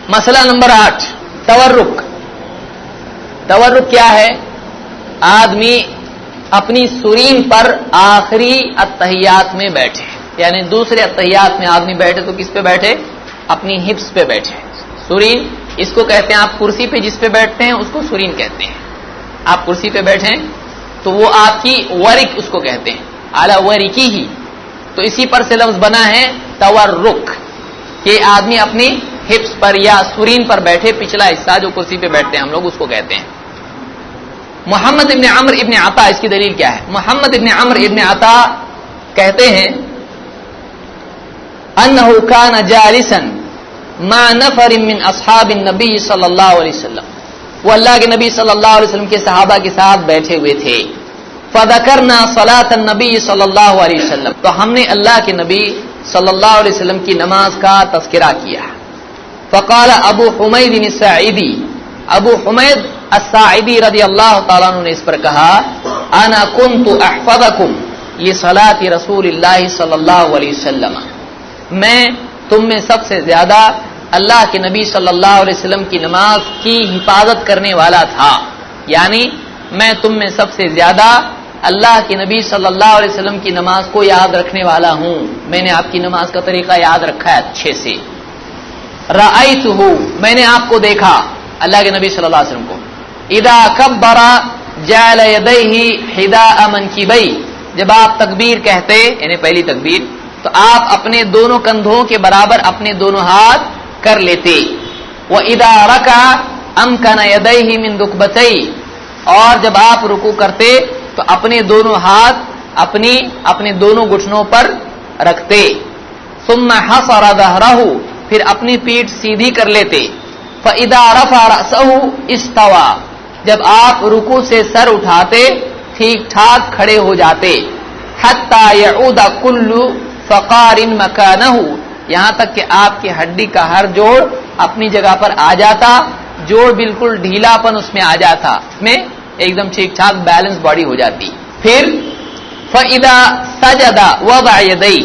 مسئلہ نمبر 8 تورک. تورک کیا ہے؟ آدمی اپنی سرین پر آخری اتحیات میں بیٹھے، یعنی دوسرے اتحیات میں آدمی بیٹھے تو کس پہ بیٹھے؟ اپنی ہپس پہ بیٹھے. سرین اس کو کہتے ہیں، آپ کرسی پہ جس پہ بیٹھتے ہیں اس کو سرین کہتے ہیں. آپ کرسی پہ بیٹھیں تو وہ آپ کی ورک اس کو کہتے ہیں، اعلی ورکی ہی. تو اسی پر سے لفظ بنا ہے تورک، کہ آدمی اپنی ہپس پر یا سرین پر بیٹھے، پچھلا حصہ جو کرسی پہ بیٹھتے ہیں ہم لوگ اس کو کہتے ہیں. محمد ابن عمرو ابن عطا اس کی دلیل کیا ہے؟ محمد ابن عمرو ابن عطا کہتے ہیں انه كان جالسا مع نفر من اصحاب النبي صلی اللہ علیہ وسلم، وہ اللہ کے نبی صلی اللہ علیہ وسلم کے صحابہ کے ساتھ بیٹھے ہوئے تھے. فذكرنا صلاة النبي صلی اللہ علیہ وسلم، تو ہم نے اللہ کے نبی صلی اللہ علیہ وسلم کی نماز کا تذکرہ کیا. فقال ابو حمید الساعدی، ابو حمید الساعدی رضی اللہ تعالیٰ عنہ نے اس پر کہا انا كنت احفظکم لصلاة رسول اللہ صلی اللہ علیہ وسلم، میں تم میں سب سے زیادہ اللہ کے نبی صلی اللہ علیہ وسلم کی نماز کی حفاظت کرنے والا تھا. یعنی میں تم میں سب سے زیادہ اللہ کے نبی صلی اللہ علیہ وسلم کی نماز کو یاد رکھنے والا ہوں، میں نے آپ کی نماز کا طریقہ یاد رکھا ہے اچھے سے. رأیتہ، میں نے آپ کو دیکھا اللہ کے نبی صلی اللہ علیہ وسلم کو، اذا کبر جعل یدیہ حذاء منکبیہ، جب آپ تکبیر کہتے یعنی پہلی تکبیر تو آپ اپنے دونوں کندھوں کے برابر اپنے دونوں ہاتھ کر لیتے. وَإِذَا رَكَعَ أَمْكَنَ يَدَيْهِ مِنْ رُكْبَتَيْهِ، اور جب آپ رکوع کرتے تو اپنے دونوں ہاتھ اپنے دونوں گھٹنوں پر رکھتے. ثُمَّ حَصَرَ ظَهْرَهُ، پھر اپنی پیٹھ سیدھی کر لیتے. فَإِذَا رَفَعَ رَأْسَهُ اسْتَوَى، جب آپ رکوع سے سر اٹھاتے ٹھیک ٹھاک کھڑے ہو جاتے. حَتَّى يَعُودَ كُلُّ فَقَارٍ مَكَانَهُ، یہاں تک کہ آپ کی ہڈی کا ہر جوڑ اپنی جگہ پر آ جاتا، جوڑ بالکل ڈھیلا پن اس میں آ جاتا، اس میں ایک دم ٹھیک ٹھاک بیلنس باڈی ہو جاتی. پھر فَإِذَا سَجَدَ وَضَعَ يَدَيْهِ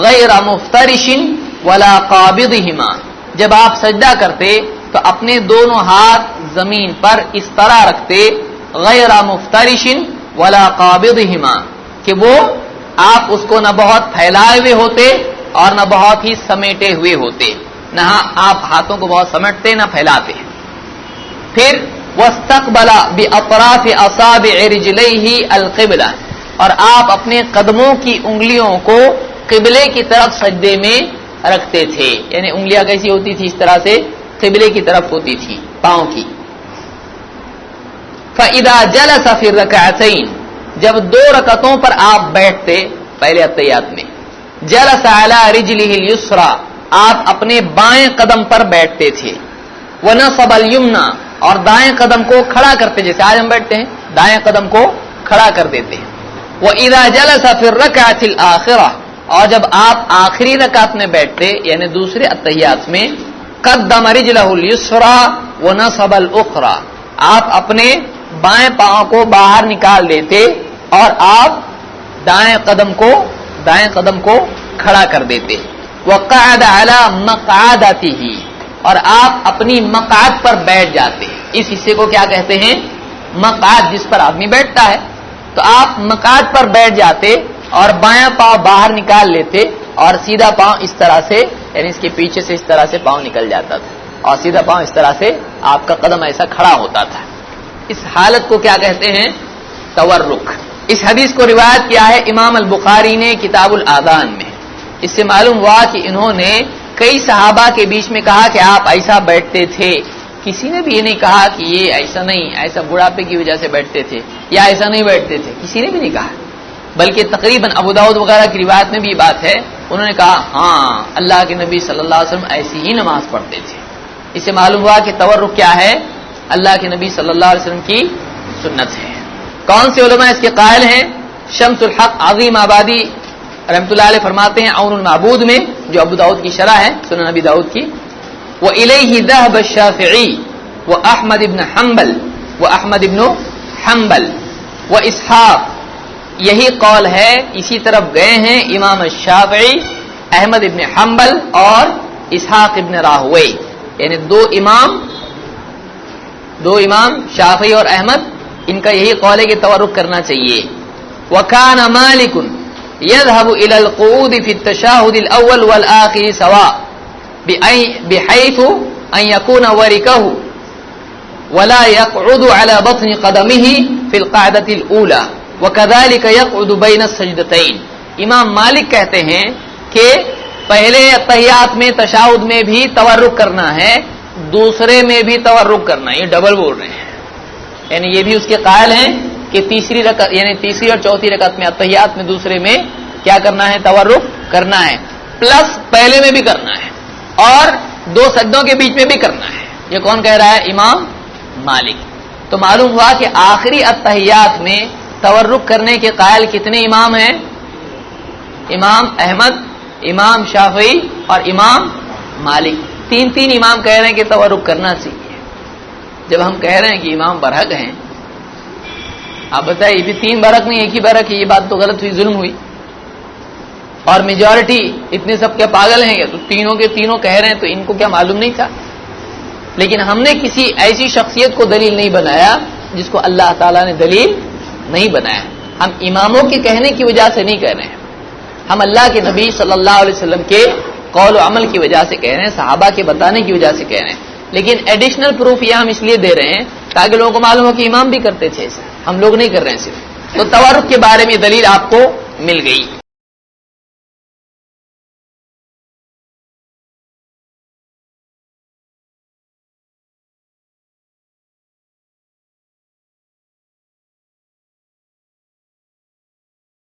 غَيْرَ مُفْتَرِشٍ وَلَا قَابِضِهِمَا، جب آپ سجدہ کرتے تو اپنے دونوں ہاتھ زمین پر اس طرح رکھتے، غیر مفترش ولا قابضہما، کہ وہ آپ اس کو نہ بہت پھیلائے ہوئے ہوتے اور نہ بہت ہی سمیٹے ہوئے ہوتے، نہ آپ ہاتھوں کو بہت سمیٹتے نہ پھیلاتے. پھر واستقبل باطراف اصابع رجلیہ القبلہ، اور آپ اپنے قدموں کی انگلیوں کو قبلے کی طرف سجدے میں رکھتے تھے، یعنی انگلیاں کیسی ہوتی تھی؟ اس طرح سے قبلے کی طرف ہوتی تھی پاؤں کی. فَإِذَا جَلَسَ فِي الرَّكْعَتَيْنِ، جب دو رکعتوں پر آپ بیٹھتے پہلے اتحیات میں، جَلَسَ عَلَى رِجْلِهِ الْيُسْرَى، آپ اپنے بائیں قدم پر بیٹھتے تھے. وَنَصَبَ الْيُمْنَى، اور دائیں قدم کو کھڑا کرتے، جیسے آج ہم بیٹھتے ہیں دائیں قدم کو کھڑا کر دیتے ہیں. وَإِذَا جَلَسَ فِي الرَّكْعَةِ الْآخِرَةِ، اور جب آپ آخری رکعت میں بیٹھتے یعنی دوسرے اتحیات میں، قدم رجلہ الیسرى ونصب الاخرى، آپ اپنے بائیں پاؤں کو باہر نکال دیتے اور آپ دائیں قدم کو کھڑا کر دیتے. وقعد علی مقعدتہ، اور آپ اپنی مقعد پر بیٹھ جاتے. اس حصے کو کیا کہتے ہیں؟ مقعد، جس پر آدمی بیٹھتا ہے. تو آپ مقعد پر بیٹھ جاتے اور بایاں پاؤں باہر نکال لیتے اور سیدھا پاؤں اس طرح سے، یعنی اس کے پیچھے سے اس طرح سے پاؤں نکل جاتا تھا اور سیدھا پاؤں اس طرح سے آپ کا قدم ایسا کھڑا ہوتا تھا. اس حالت کو کیا کہتے ہیں؟ تورک. اس حدیث کو روایت کیا ہے امام البخاری نے کتاب الاذان میں. اس سے معلوم ہوا کہ انہوں نے کئی صحابہ کے بیچ میں کہا کہ آپ ایسا بیٹھتے تھے. کسی نے بھی یہ نہیں کہا کہ یہ ایسا نہیں، ایسا بڑھاپے کی وجہ سے بیٹھتے تھے یا ایسا نہیں بیٹھتے تھے، کسی نے بھی نہیں کہا. بلکہ تقریباً ابو داؤد وغیرہ کی روایت میں بھی یہ بات ہے، انہوں نے کہا ہاں اللہ کے نبی صلی اللہ علیہ وسلم ایسی ہی نماز پڑھتے تھے. اس سے معلوم ہوا کہ تورک کیا ہے؟ اللہ کے نبی صلی اللہ علیہ وسلم کی سنت ہے. کون سے علماء اس کے قائل ہیں؟ شمس الحق عظیم آبادی رحمۃ اللہ علیہ فرماتے ہیں عون المعبود میں، جو ابو داؤد کی شرح ہے سنن ابی داؤد کی، وَإِلَيْهِ ذَهَبَ الشَّافِعِي وَأَحْمَدُ بن حنبل وَإِسْحَاقُ، یہی قول ہے، اسی طرف گئے ہیں امام الشافعی، احمد ابن حنبل اور اسحاق ابن راہوی. یعنی دو امام شافعی اور احمد، ان کا یہی قول ہے کہ تورک کرنا چاہیے. وَكَانَ مَالِكٌ يَذْهَبُ إِلَى الْقُعُودِ فِي التَّشَهُدِ الْأَوَّلِ وَالْآخِرِ سَوَاءً بِحَيْثُ أَنْ يَكُونَ وَرِكَهُ وَلَا يَقْعُدُ عَلَى بَطْنِ قَدَمِهِ فِي الْقَعْدَةِ الْأُولَى وَكَذَلِكَ يَقْعُدُ بَيْنَ السَّجْدَتَيْنِ. امام مالک کہتے ہیں کہ پہلے تحیات میں تشہد میں بھی تورک کرنا ہے، دوسرے میں بھی تورک کرنا ہے. یہ ڈبل بول رہے ہیں، یعنی یہ بھی اس کے قائل ہیں کہ تیسری رکعت یعنی تیسری اور چوتھی رکعت میں تحیات میں دوسرے میں کیا کرنا ہے؟ تورک کرنا ہے، پلس پہلے میں بھی کرنا ہے اور دو سجدوں کے بیچ میں بھی کرنا ہے. یہ کون کہہ رہا ہے؟ امام مالک. تو معلوم ہوا کہ آخری التحیات میں تورک کرنے کے قائل کتنے امام ہیں؟ امام احمد، امام شافعی اور امام مالک. تین امام کہہ رہے ہیں کہ تورک کرنا چاہیے. جب ہم کہہ رہے ہیں کہ امام برحق ہیں، آپ بتائیے یہ 3 برحق نہیں ایک ہی برحق ہے، یہ بات تو غلط ہوئی، ظلم ہوئی. اور میجورٹی اتنے سب کیا پاگل ہیں؟ تو تینوں کے تینوں کہہ رہے ہیں، تو ان کو کیا معلوم نہیں تھا؟ لیکن ہم نے کسی ایسی شخصیت کو دلیل نہیں بنایا جس کو اللہ تعالیٰ نے دلیل نہیں بنایا. ہم اماموں کے کہنے کی وجہ سے نہیں کہہ رہے ہیں، ہم اللہ کے نبی صلی اللہ علیہ وسلم کے قول و عمل کی وجہ سے کہہ رہے ہیں، صحابہ کے بتانے کی وجہ سے کہہ رہے ہیں. لیکن ایڈیشنل پروف یہ ہم اس لیے دے رہے ہیں تاکہ لوگوں کو معلوم ہو کہ امام بھی کرتے تھے ایسا، ہم لوگ نہیں کر رہے ہیں صرف. تو تورک کے بارے میں دلیل آپ کو مل گئی.